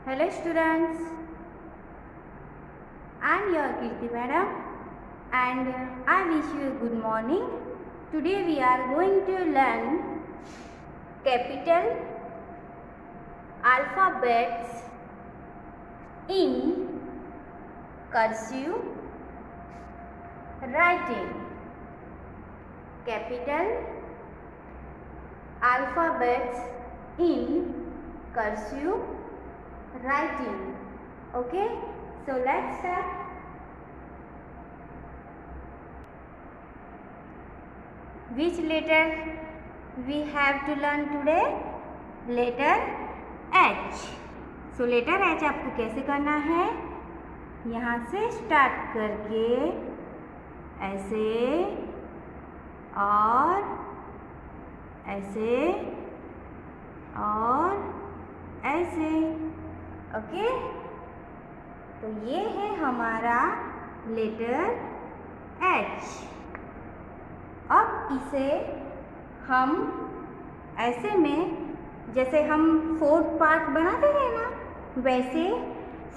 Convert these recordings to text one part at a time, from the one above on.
Hello students, I am your Kirti madam and I wish you a good morning. Today we are going to learn capital alphabets in cursive writing. Capital alphabets in cursive writing. Okay, so let's start. Which letter we have to learn today? Letter H. So letter H आपको कैसे करना है? यहाँ से start करके ऐसे और ऐसे और ऐसे. ओके, तो ये है हमारा लेटर H. अब इसे हम ऐसे में, जैसे हम 4 पार्ट बनाते हैं ना, वैसे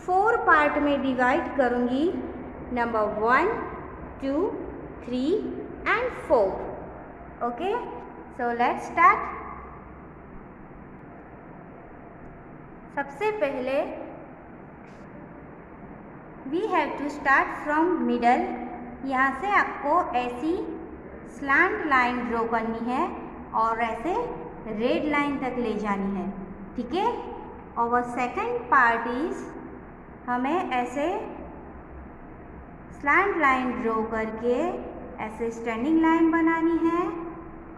4 पार्ट में डिवाइड करूँगी. Number 1, 2, 3 and 4. Okay, so let's start. सबसे पहले we have to start from middle. यहाँ से आपको ऐसी स्लैंट लाइन ड्रॉ करनी है और ऐसे रेड लाइन तक ले जानी है. ठीक है. और सेकंड पार्ट इज हमें ऐसे स्लैंट लाइन ड्रॉ करके ऐसे स्टैंडिंग लाइन बनानी है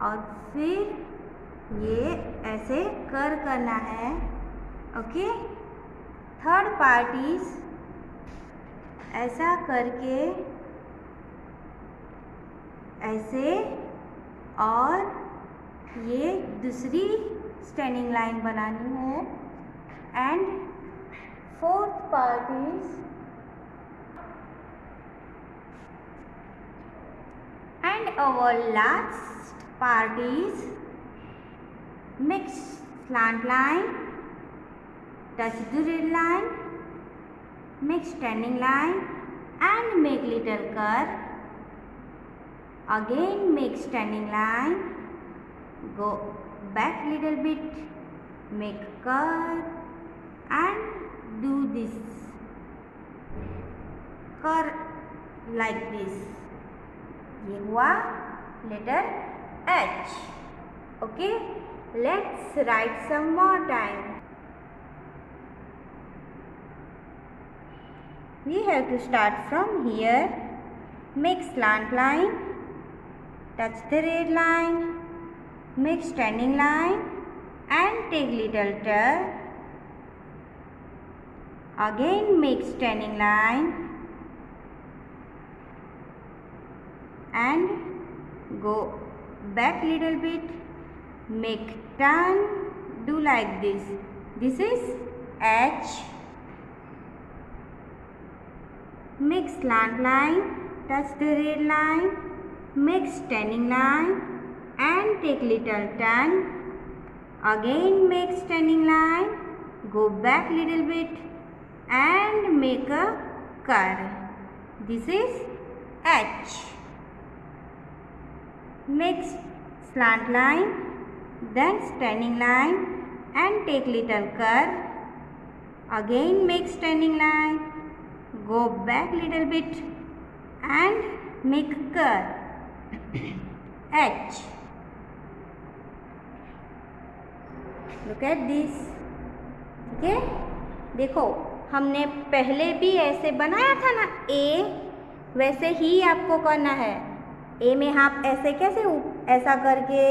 और फिर ये ऐसे कर करना है. ओके. थर्ड पार्ट इज ऐसा करके ऐसे और ये दूसरी स्टैंडिंग लाइन बनानी है. And fourth part is and our last part is mix slant line, touch the red line, make standing line and make little curve. Again make standing line, go back little bit, make curve and do this curve like this. ये हुआ letter H. Okay, let's write some more time. We have to start from here. Make slant line, touch the red line, make standing line and take little turn. Again make standing line and go back little bit, make turn, do like this. This is H. Make slant line, touch the red line, make standing line and take little turn. Again make standing line, go back little bit and make a curve. This is H. Make slant line, then standing line and take little curve. Again make standing line, go back little bit and make curve. H. Look at this. ठीक है. देखो हमने पहले भी ऐसे बनाया था ना A, वैसे ही आपको करना है. A में आप ऐसे कैसे ऐसा करके,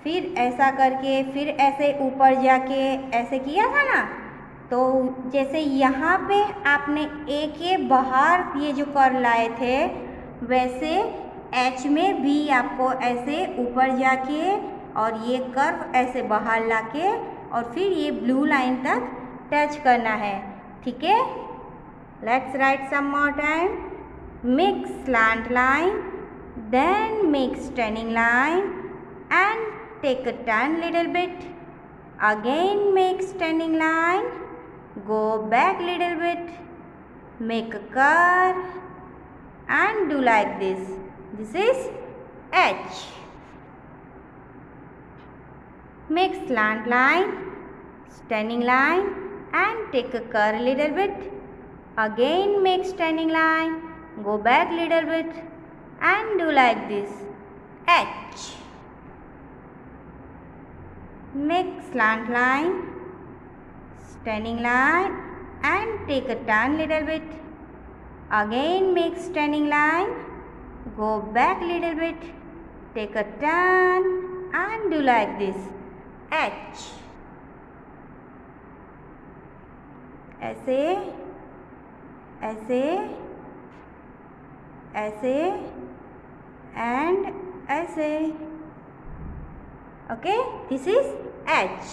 फिर ऐसा करके, फिर ऐसे ऊपर जाके ऐसे किया था ना. तो जैसे यहाँ पे आपने A के बाहर ये जो कर्व लाए थे, वैसे H में भी आपको ऐसे ऊपर जाके और ये कर्व ऐसे बाहर लाके और फिर ये ब्लू लाइन तक टच करना है. ठीक है. Let's write some more time. Make slant line, then make standing line and take a turn little bit. Again make standing line go back little bit, make a curve and do like this. This is H. Make slant line, standing line and take a curve little bit. Again make standing line, go back little bit and do like this. H. Make slant line, standing line and take a turn little bit. Again make standing line, go back little bit, take a turn and do like this. H. ऐसे ऐसे ऐसे and ऐसे. Okay, this is H.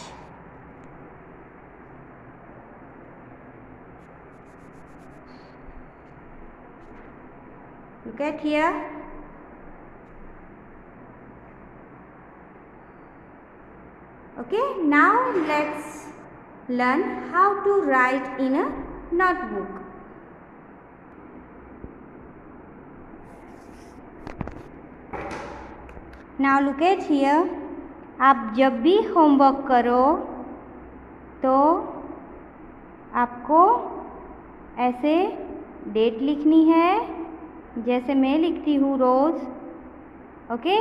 Look at here. Okay, now let's learn how to write in a notebook. Now look at here. आप जब भी homework करो तो आपको ऐसे डेट लिखनी है, जैसे मैं लिखती हूँ रोज़. ओके,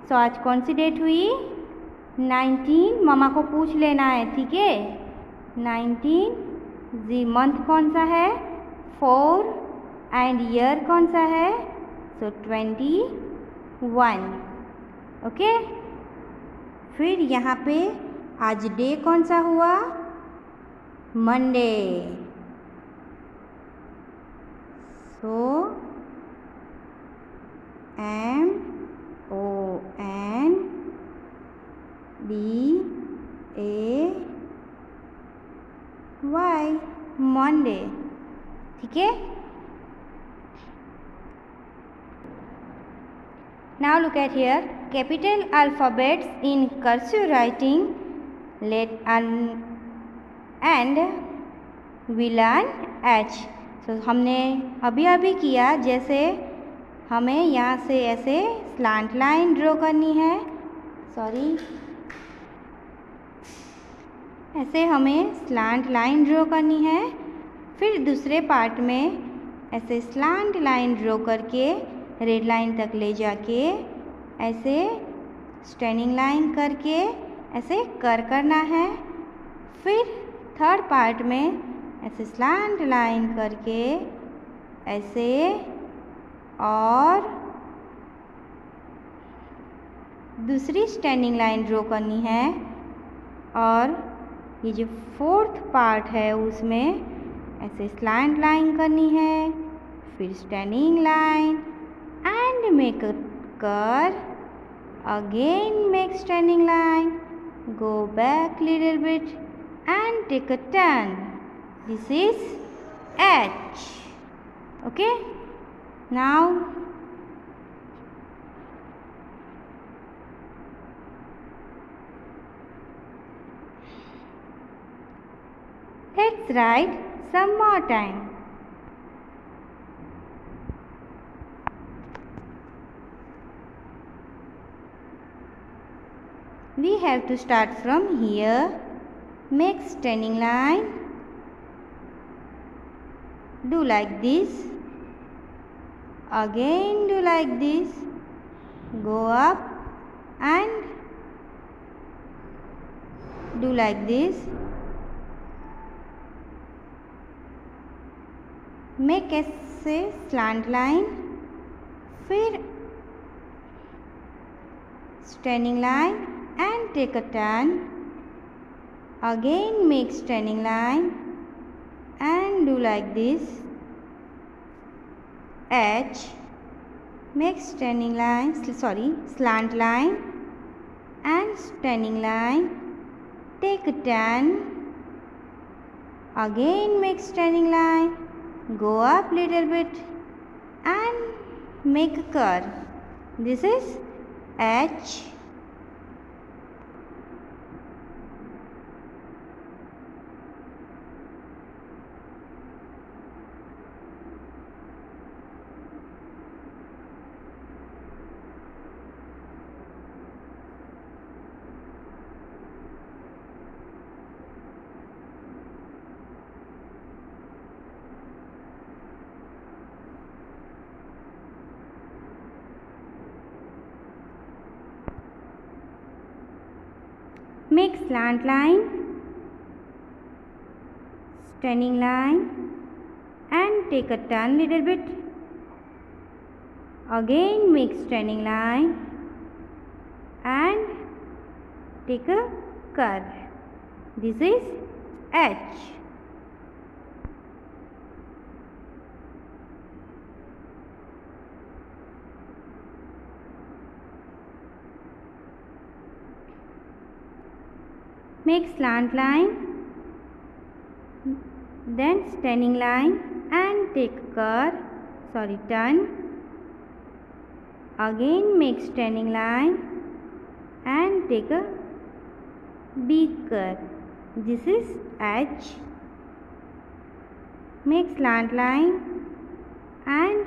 सो आज कौन सी डेट हुई? 19. मम्मा को पूछ लेना है, ठीक है. 19. जी मंथ कौन सा है? 4. एंड ईयर कौन सा है? सो 21. ओके. फिर यहाँ पे आज डे कौन सा हुआ? मंडे. सो MONDAY, मंडे. ठीक है. Now look at here. Capital alphabets in cursive writing. And we learn H. So हमने अभी किया, जैसे हमें यहाँ से ऐसे स्लांट लाइन ड्रॉ करनी है. सॉरी, ऐसे हमें स्लांट लाइन ड्रॉ करनी है. फिर दूसरे पार्ट में ऐसे स्लांट लाइन ड्रॉ करके रेड लाइन तक ले जाके ऐसे स्टैंडिंग लाइन करके ऐसे करना है. फिर थर्ड पार्ट में ऐसे स्लांट लाइन करके ऐसे, और दूसरी स्टैंडिंग लाइन ड्रॉ करनी है. और ये जो फोर्थ पार्ट है उसमें ऐसे स्लैंट लाइन करनी है, फिर standing line and make a curve. Again make standing line, go back little bit and take a turn. This is H. Okay. Now let's write some more time. We have to start from here. Make standing line. Do like this. Again do like this. Go up and do like this. Make ऐसे slant line, फिर standing line and take a turn. Again make standing line and do like this. H. Make standing line, slant line and standing line. Take a turn. Again make standing line. Go up little bit and make a curve. This is H. make slant line, standing line, and take a turn little bit. Again make standing line and take a curve. This is H. Make slant line, then standing line and take curve, turn. Again make standing line and take a big curve. This is H. Make slant line and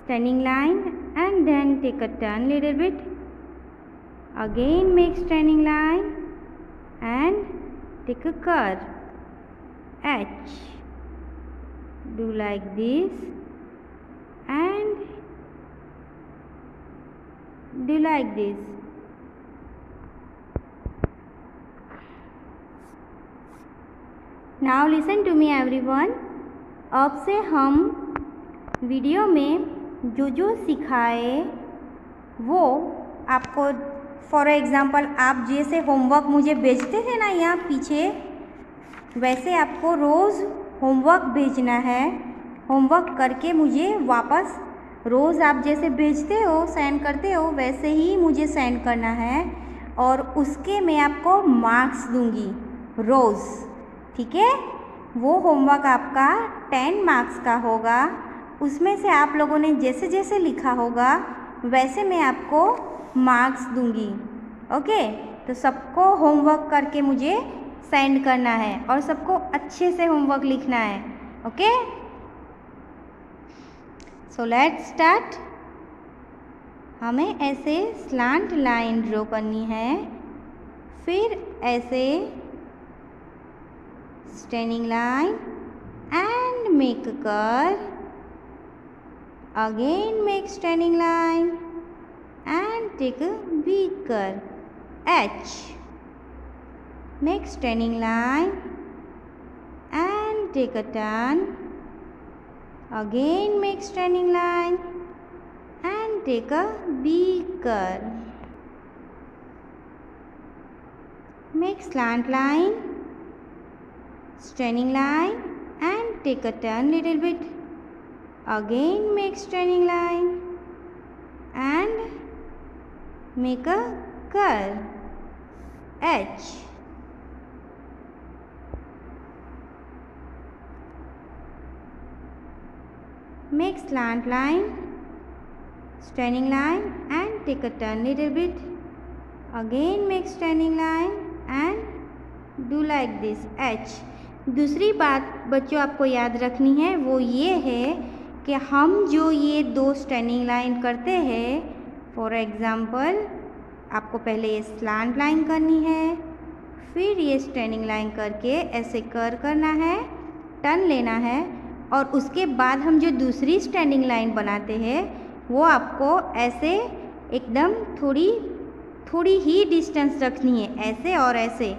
standing line and then take a turn little bit. Again make standing line and take a curve, H. Do like this and do like this. Now listen to me everyone. अब से हम video में जो जो सिखाए वो आपको, for example आप जैसे होमवर्क मुझे भेजते थे ना यहाँ पीछे, वैसे आपको रोज़ होमवर्क भेजना है। होमवर्क करके मुझे वापस रोज़ आप जैसे भेजते हो, सेंड करते हो, वैसे ही मुझे सेंड करना है और उसके मैं आपको मार्क्स दूंगी रोज़, ठीक है। वो होमवर्क आपका 10 मार्क्स का होगा। उसमें से आप लोगों ने जैसे जैसे लिखा होगा वैसे मैं आपको मार्क्स दूंगी, ओके। तो सबको होमवर्क करके मुझे सेंड करना है और सबको अच्छे से होमवर्क लिखना है, ओके। So let's start. हमें ऐसे स्लांट लाइन ड्रॉ करनी है, फिर ऐसे standing line and make curve, again make standing line and take a big curve, H. Make standing line and take a turn. Again make standing line and take a big curve. Make slant line, standing line and take a turn little bit. Again make standing line and make a curve, H. Make slant line, standing line and take a turn little bit. Again make standing line and do like this, H. दूसरी बात बच्चों आपको याद रखनी है वो ये है कि हम जो ये दो स्टैंडिंग लाइन करते हैं, फॉर एग्ज़ाम्पल आपको पहले ये स्लांट लाइन करनी है, फिर ये स्टैंडिंग लाइन करके ऐसे कर्व करना है, टर्न लेना है और उसके बाद हम जो दूसरी स्टैंडिंग लाइन बनाते हैं वो आपको ऐसे एकदम थोड़ी ही डिस्टेंस रखनी है, ऐसे और ऐसे,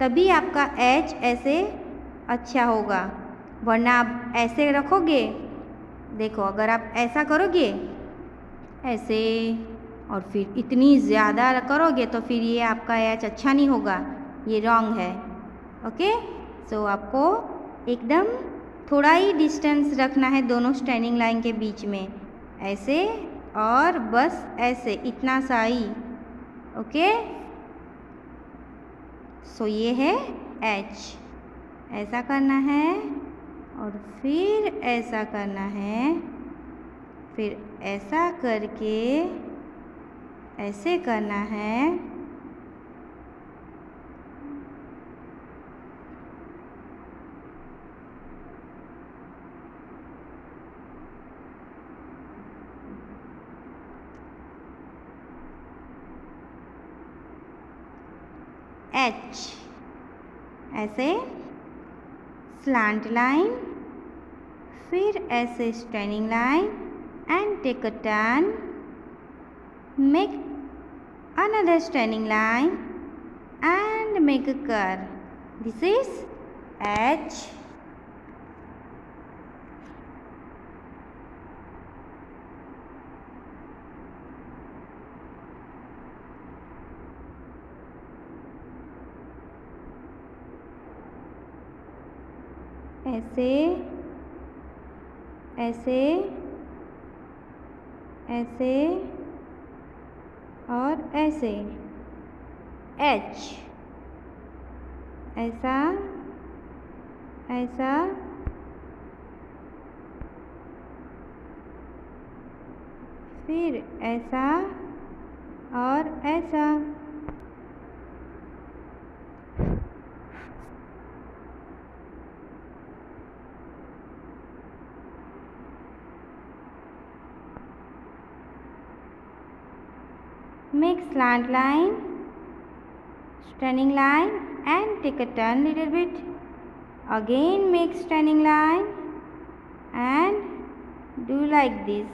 तभी आपका एच ऐसे अच्छा होगा। वरना आप ऐसे रखोगे, देखो अगर आप ऐसा करोगे ऐसे और फिर इतनी ज़्यादा करोगे तो फिर ये आपका एच अच्छा नहीं होगा, ये रॉन्ग है, ओके। सो आपको एकदम थोड़ा ही डिस्टेंस रखना है दोनों स्टैंडिंग लाइन के बीच में, ऐसे और बस ऐसे, इतना सा ही, ओके। सो ये है एच, ऐसा करना है और फिर ऐसा करना है, फिर ऐसा करके ऐसे करना है, एच, ऐसे स्लांट लाइन, फिर ऐसे standing line and take a turn, make another standing line and make a curve. This is H. ऐसे ऐसे ऐसे और ऐसे H, ऐसा ऐसा फिर ऐसा और ऐसा। Make slant line, standing line and take a turn little bit. Again make standing line and do like this.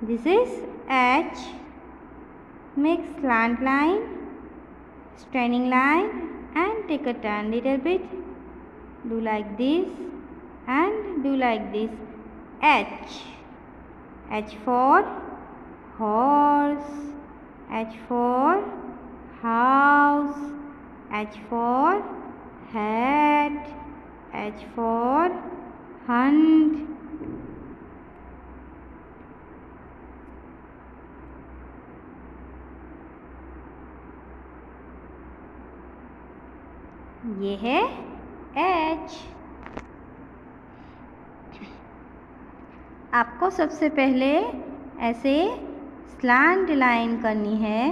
This is H. Make slant line, standing line and take a turn little bit. Do like this and do like this. H. H for horse. H for house. H for hat. H for hunt. ये है H। आपको सबसे पहले ऐसे slant line करनी है,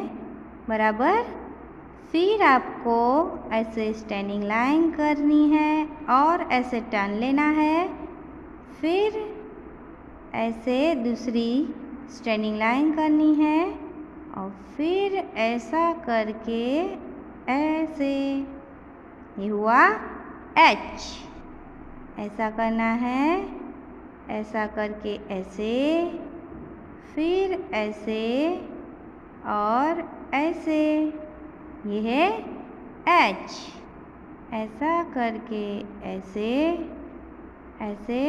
बराबर। फिर आपको ऐसे स्टैंडिंग लाइन करनी है और ऐसे टर्न लेना है। फिर ऐसे दूसरी स्टैंडिंग लाइन करनी है और फिर ऐसा करके ऐसे, ये हुआ H। ऐसा करना है, ऐसा करके ऐसे, फिर ऐसे और ऐसे, ये है H। ऐसा करके ऐसे ऐसे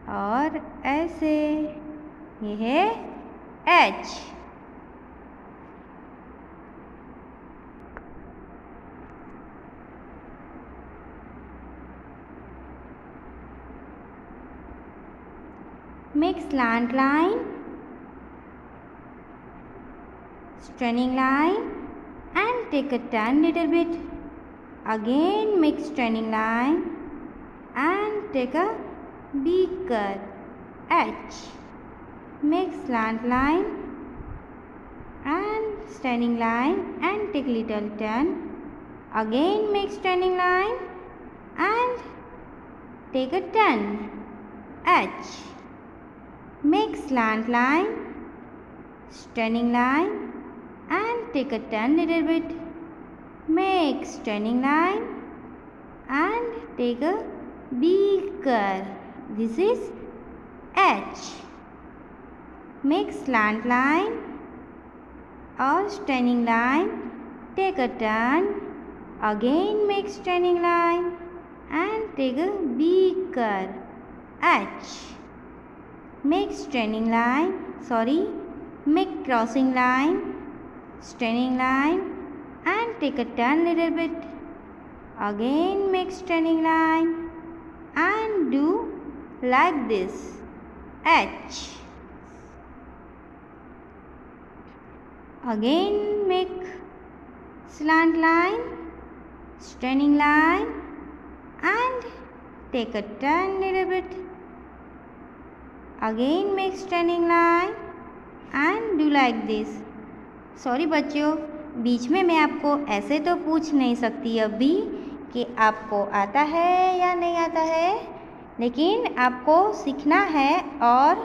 और ऐसे, ये है H। Make slant line, standing line and take a turn little bit. Again make standing line and take a big curve H. Make slant line and standing line and take little turn. Again make standing line and take a turn H. Make slant line, standing line and take a turn little bit. Make standing line and take a big curve. This is H. Make slant line or standing line, take a turn. Again make standing line and take a big curve H. Make standing line, make crossing line, standing line and take a turn little bit. Again make standing line and do like this H. Again make slant line, standing line and take a turn little bit. Again make standing line and do like this. Sorry बच्चों, बीच में मैं आपको ऐसे तो पूछ नहीं सकती अभी कि आपको आता है या नहीं आता है, लेकिन आपको सीखना है और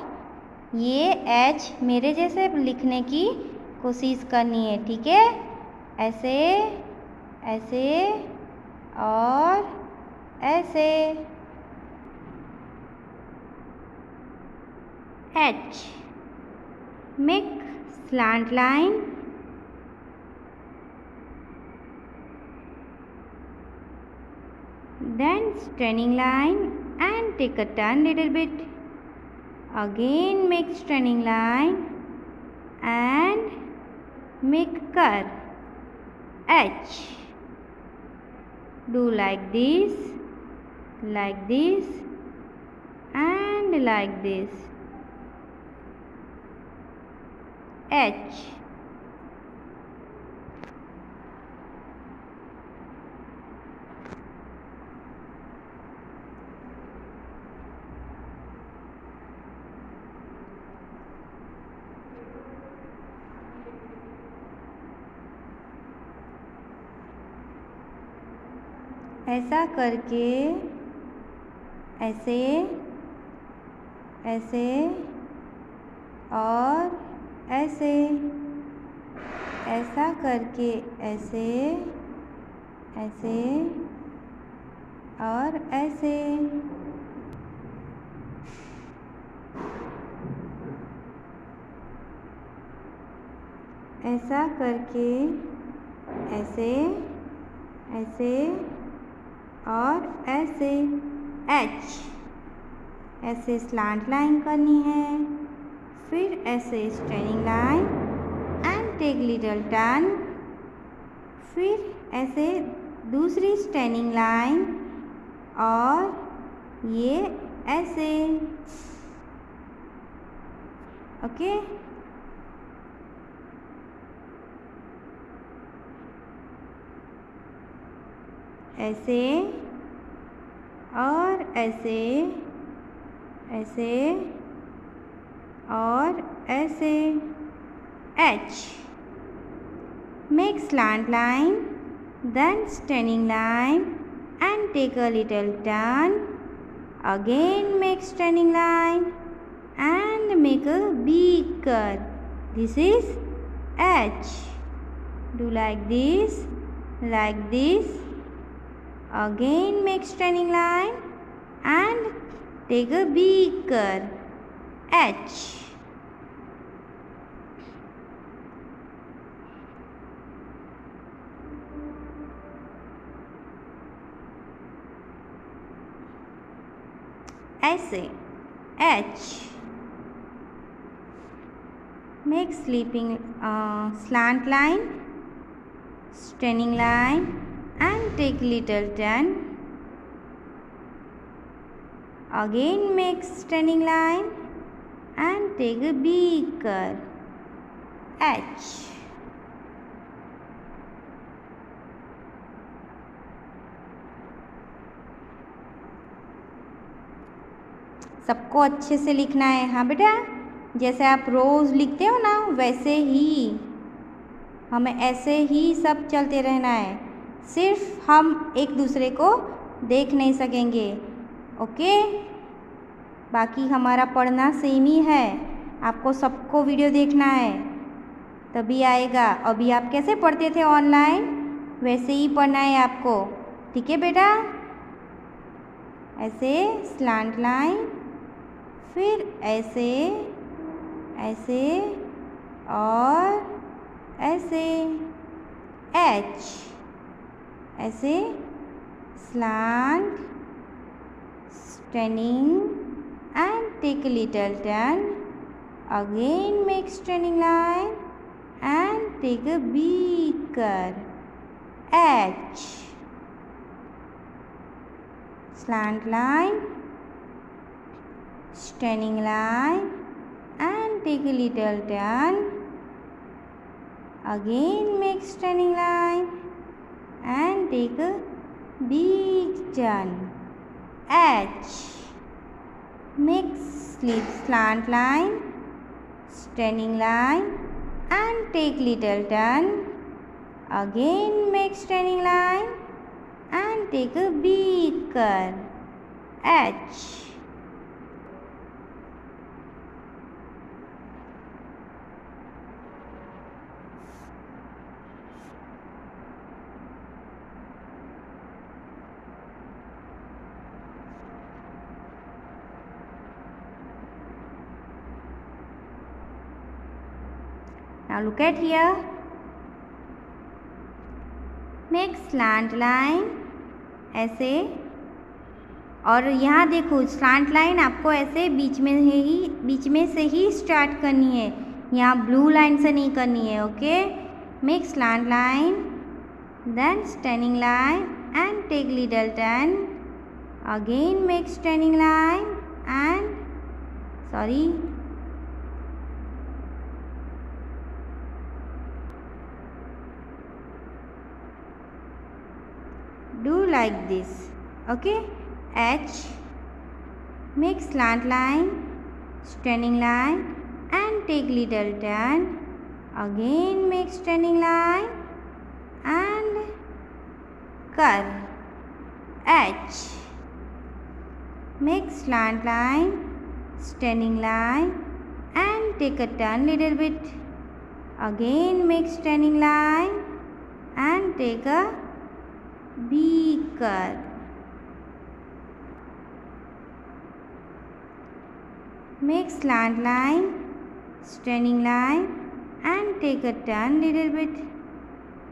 ये H मेरे जैसे लिखने की कोशिश करनी है, ठीक है। ऐसे ऐसे और ऐसे H. Make slant line, then straightening line and take a turn little bit. Again make straightening line and make curve H. Do like this and like this. H. ऐसा करके ऐसे ऐसे और ऐसे, ऐसा करके ऐसे ऐसे और ऐसे। ऐसा करके ऐसे ऐसे और ऐसे। H ऐसे स्लांट लाइन करनी है, फिर ऐसे standing line and take little turn, फिर ऐसे दूसरी स्ट्रेनिंग लाइन और ये ऐसे। ओके, ऐसे और ऐसे ऐसे और ऐसे। H make slant line then straightening line and take a little turn, again make straightening line and make a big curve. This is H. Do like this, again make straightening line and take a big curve H. ऐसे H make slant line, straightening line and take little turn, again make straightening line and take a big curve H. सबको अच्छे से लिखना है। हाँ बेटा, जैसे आप रोज़ लिखते हो ना वैसे ही हमें ऐसे ही सब चलते रहना है, सिर्फ हम एक दूसरे को देख नहीं सकेंगे। ओके, बाकी हमारा पढ़ना सेम ही है, आपको सबको वीडियो देखना है तभी आएगा। अभी आप कैसे पढ़ते थे ऑनलाइन वैसे ही पढ़ना है आपको, ठीक है बेटा। ऐसे स्लांट लाइन, फिर ऐसे ऐसे और ऐसे। H ऐसे slant, straightening and take a little turn, again make straightening line and take a big curve H. Slant line, straightening line and take a little turn, again make straightening line and take a big turn H. Make slant line, straightening line and take little turn, again make straightening line and take a big curve H. Now look at here. Make slant line ऐसे और यहाँ देखो slant line आपको ऐसे बीच में से ही start करनी है, यहाँ ब्लू लाइन से नहीं करनी है. Okay, make slant line, then standing line and take little turn. Again make standing line and do like this. Okay, H, make slant line, standing line and take little turn. Again make standing line and curve. H, make slant line, standing line and take a turn little bit. Again make standing line and take a B curve. Make slant line, standing line and take a turn little bit.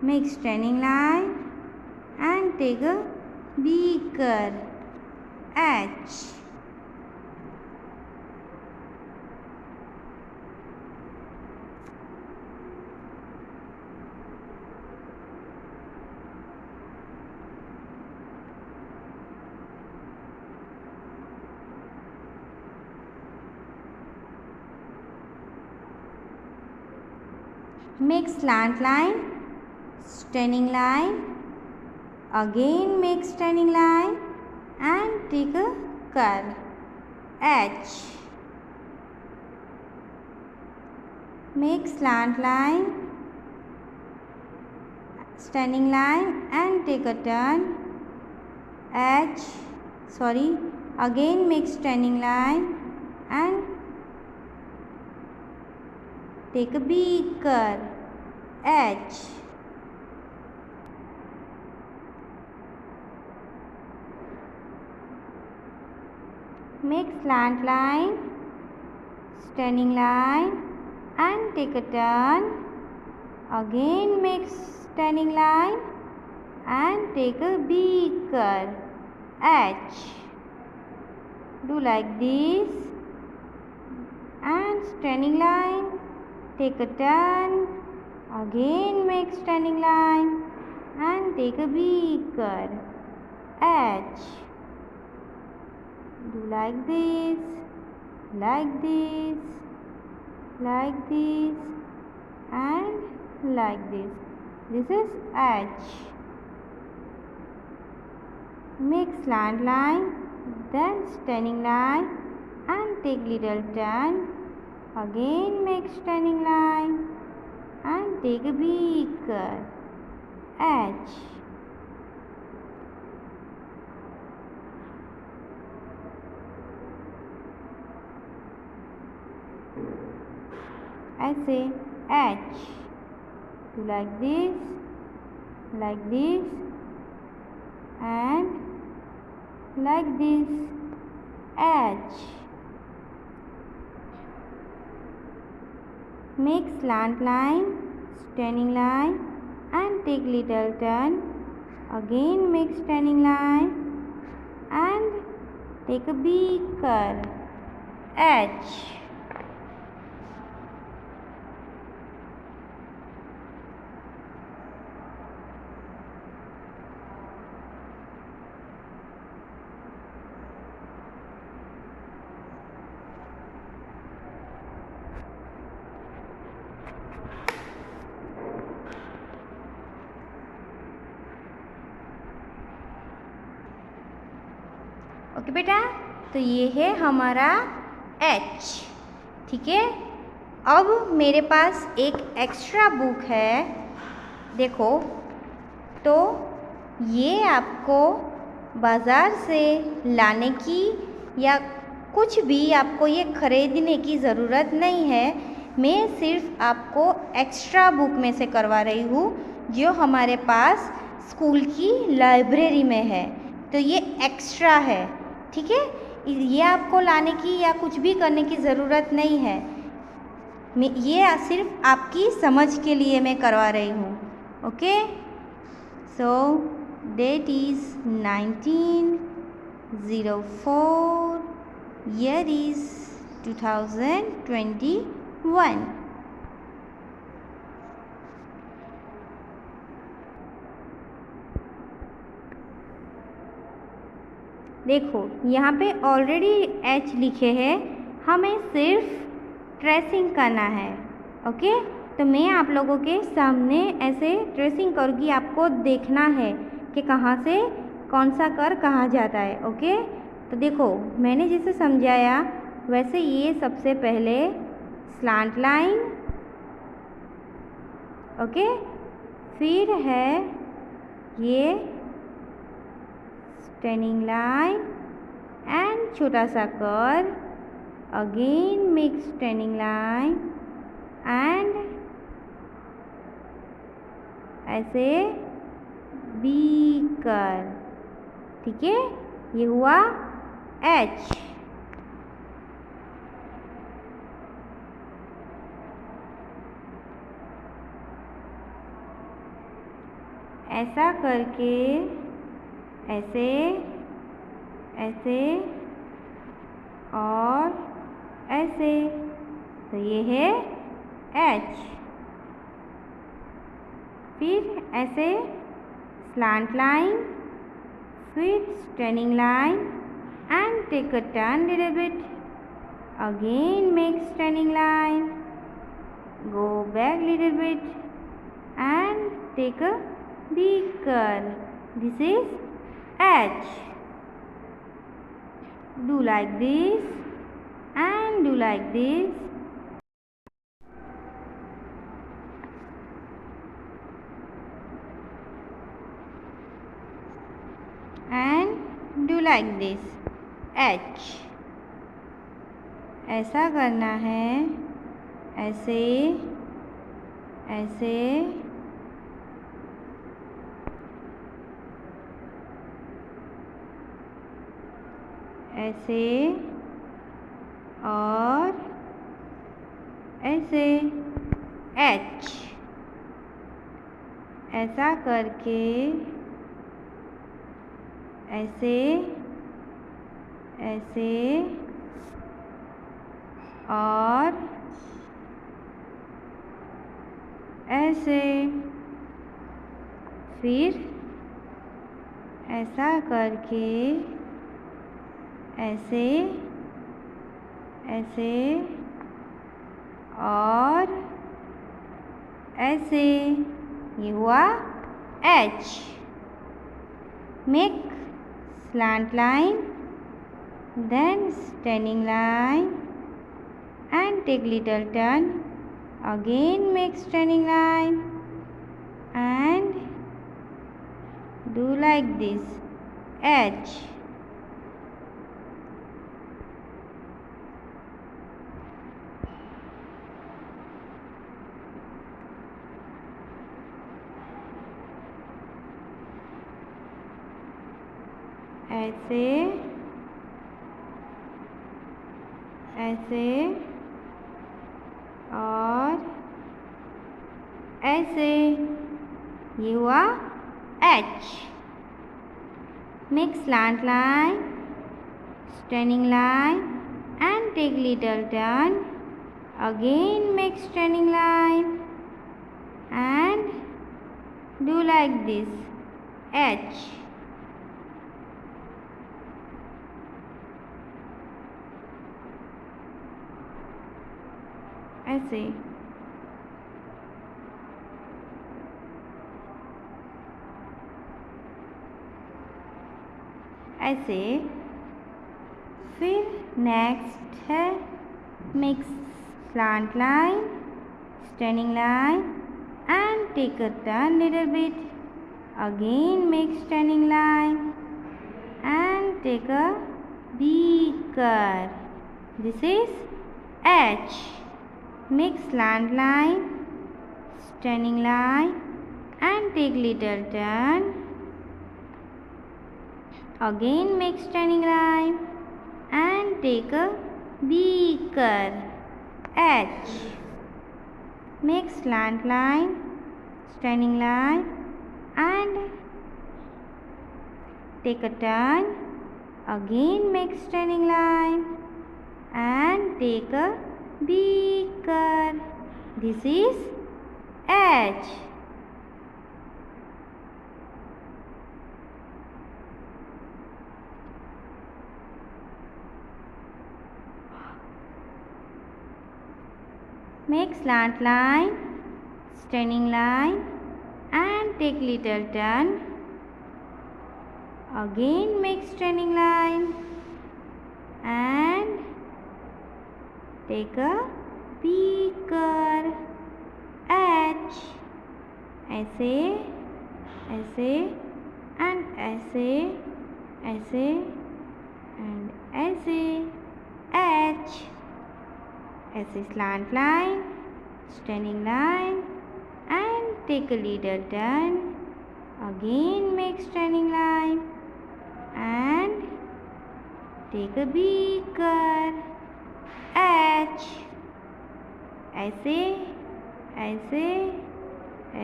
Make standing line and take a B curve. H. Make slant line, standing line, again make standing line and take a curve. H. Make slant line, standing line and take a turn. Again make standing line and take a B curve. H. Make slant line, standing line and take a turn. Again make standing line and take a B curve. H. Do like this and standing line, take a turn, again make standing line and take a B curve. H. Do like this, like this, like this and like this. This is H. Make slant line, then standing line and take little turn. Again make standing line and take a B curve. H. ऐसे H. Do like this and like this. H. Make slant line, standing line and take little turn. Again make standing line and take a B curve. H. Okay बेटा, तो ये है हमारा H. ठीक है, अब मेरे पास एक एक्स्ट्रा बुक है, देखो. तो ये आपको बाज़ार से लाने की या कुछ भी आपको ये ख़रीदने की ज़रूरत नहीं है. मैं सिर्फ आपको एक्स्ट्रा बुक में से करवा रही हूँ जो हमारे पास स्कूल की लाइब्रेरी में है. तो ये एक्स्ट्रा है, ठीक है. ये आपको लाने की या कुछ भी करने की ज़रूरत नहीं है. ये सिर्फ आपकी समझ के लिए मैं करवा रही हूँ. Okay, so that is 19 04. Year is 2021. देखो यहाँ पे ऑलरेडी H लिखे हैं, हमें सिर्फ ट्रेसिंग करना है। ओके, तो मैं आप लोगों के सामने ऐसे ट्रेसिंग करूँगी, आपको देखना है कि कहाँ से कौन सा कर कहाँ जाता है। ओके, तो देखो मैंने जैसे समझाया वैसे ये सबसे पहले स्लांट लाइन, ओके, फिर है ये स्टैंडिंग लाइन एंड छोटा सा कर, again make standing line and ऐसे बी कर। ठीक है, ये हुआ H। ऐसा करके ऐसे ऐसे और ऐसे, तो ये है H। फिर ऐसे स्लांट लाइन, फिर standing line and take a turn little bit, again make standing line, go back little bit and take a B curve. This is H. Do like this and do like this. And do like this. H. ऐसा करना है, ऐसे ऐसे ऐसे और ऐसे H। ऐसा करके ऐसे ऐसे और ऐसे, फिर ऐसा करके ऐसे ऐसे और ऐसे, ये हुआ H। Make slant line, then standing line and take little turn, again make standing line and do like this, H। ऐसे ऐसे और ऐसे, ये हुआ H। Make slant line, standing line and take little turn, again make standing line and do like this, H। ऐसे ऐसे, फिर next है make slant line, standing line and take a turn little bit, again make standing line and take a B curve. This is H। Make slant line, standing line and take little turn, again make standing line and take a B curve, H। Make slant line, standing line and take a turn, Again make standing line and take a B curve. This is H. Make slant line, standing line and take little turn. Again make standing line and take a B curve H. ऐसे ऐसे and ऐसे ऐसे and ऐसे H. ऐसे slant line, standing line and take a little turn. Again make standing line and take a B curve H. ऐसे ऐसे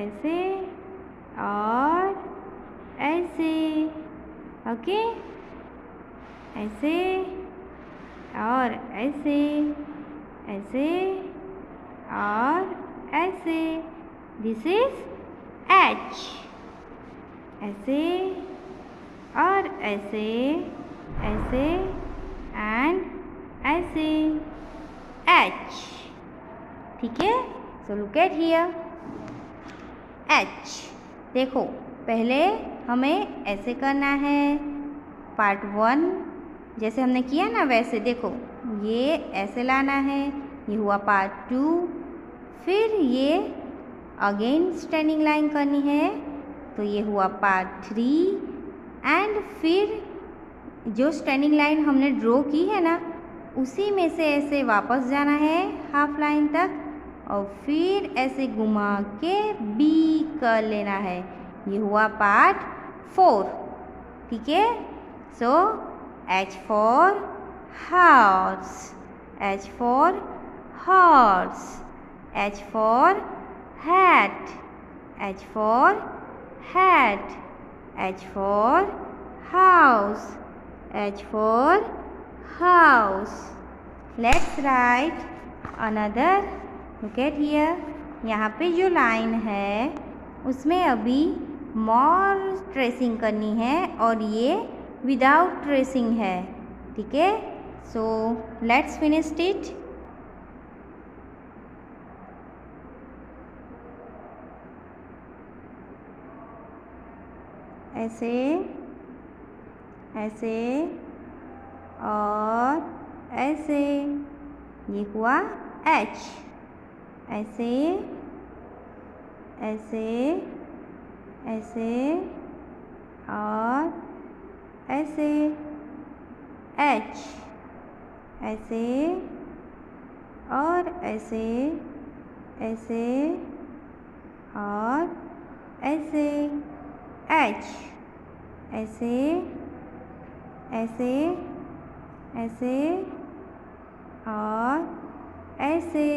ऐसे और ऐसे. ओके, ऐसे और ऐसे ऐसे और ऐसे. This is H. ऐसे और ऐसे ऐसे एंड ऐसे H. ठीक है. So look at here H. देखो, पहले हमें ऐसे करना है. पार्ट 1 जैसे हमने किया ना वैसे. देखो, ये ऐसे लाना है. ये हुआ पार्ट 2. फिर ये अगेन स्टैंडिंग लाइन करनी है, तो ये हुआ पार्ट 3. एंड फिर जो स्टैंडिंग लाइन हमने ड्रॉ की है ना, उसी में से ऐसे वापस जाना है हाफ लाइन तक और फिर ऐसे घुमा के बी कर लेना है. ये हुआ पार्ट 4. ठीक है. सो H for horse, H for horse, H for hat, H for hat, H for house, H for house. Let's write another. Look at here. यहाँ पे जो लाइन है उसमें अभी मोर ट्रेसिंग करनी है और ये विदाउट ट्रेसिंग है. ठीक है. So let's finish it. ऐसे ऐसे और ऐसे. ये हुआ H. ऐसे ऐसे ऐसे और ऐसे H. ऐसे और ऐसे ऐसे और ऐसे H. ऐसे ऐसे ऐसे और ऐसे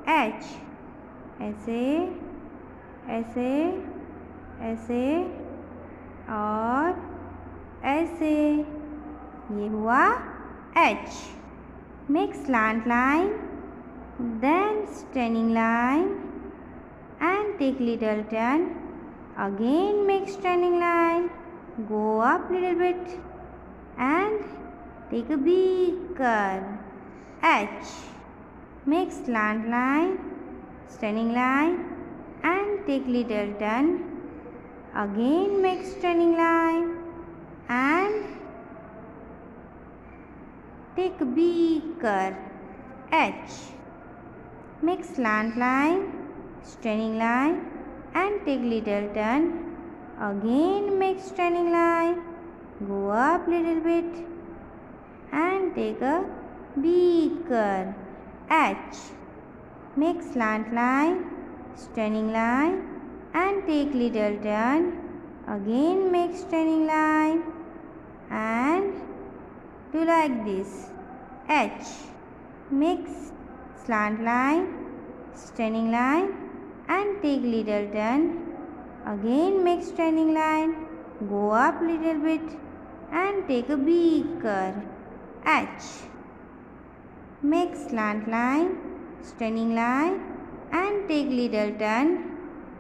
H. ऐसे ऐसे ऐसे और ऐसे. ये हुआ H. Make slant line, then standing line and take little turn. Again make standing line, go up little bit and take a big curve H. Make slant line, standing line and take little turn. Again make standing line and take a big curve H. Make slant line, standing line and take little turn. Again make standing line, go up little bit and take a big curve H. Make slant line, standing line and take little turn. Again make standing line and do like this H. Make slant line, standing line and take little turn. Again make standing line, go up little bit and take a big curve. H. Make slant line, straightening line and take little turn.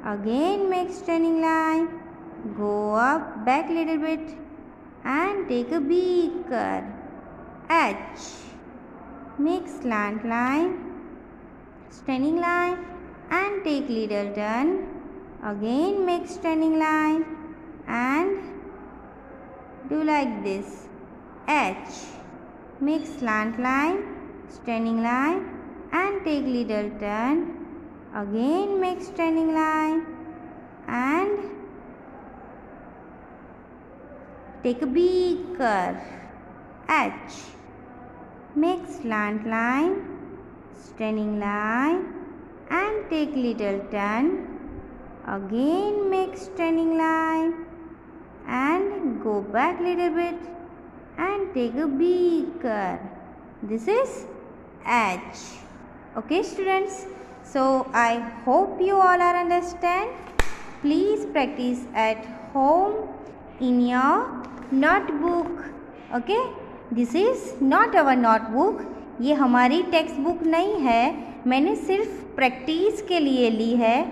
Again make straightening line, go up back little bit and take a big curve. H. Make slant line, straightening line and take little turn. Again make straightening line and do like this. H. Make slant line, straightening line and take little turn. Again make straightening line and take a big curve. H. Make slant line, straightening line and take little turn. Again make straightening line and go back little bit and take a big curve. This is H. Okay students, so I hope you all are understand. Please practice at home in your notebook. Okay, this is not our notebook. ये हमारी text book नहीं है, मैंने सिर्फ practice के लिए ली है,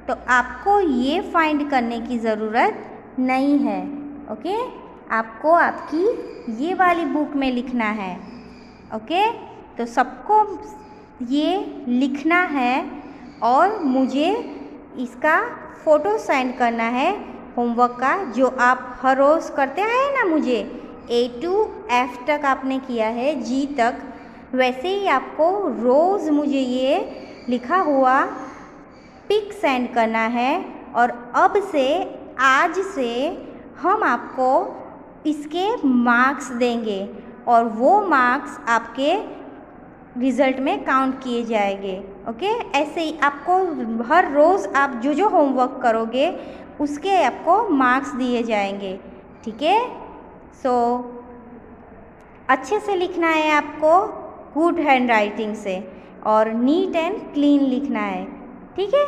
तो आपको ये फाइंड करने की ज़रूरत नहीं है. ओके, आपको आपकी ये वाली बुक में लिखना है. ओके, तो सबको ये लिखना है और मुझे इसका फ़ोटो सेंड करना है होमवर्क का, जो आप हर रोज़ करते आए ना. मुझे A to F तक आपने किया है, G तक, वैसे ही आपको रोज़ मुझे ये लिखा हुआ पिक सेंड करना है. और अब से, आज से हम आपको इसके मार्क्स देंगे और वो मार्क्स आपके रिज़ल्ट में काउंट किए जाएंगे. ओके, ऐसे ही आपको हर रोज़ आप जो जो होमवर्क करोगे उसके आपको मार्क्स दिए जाएंगे. ठीक है, सो अच्छे से लिखना है आपको, गुड हैंड राइटिंग से, और नीट एंड क्लीन लिखना है. ठीक है,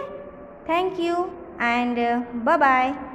thank you and bye bye.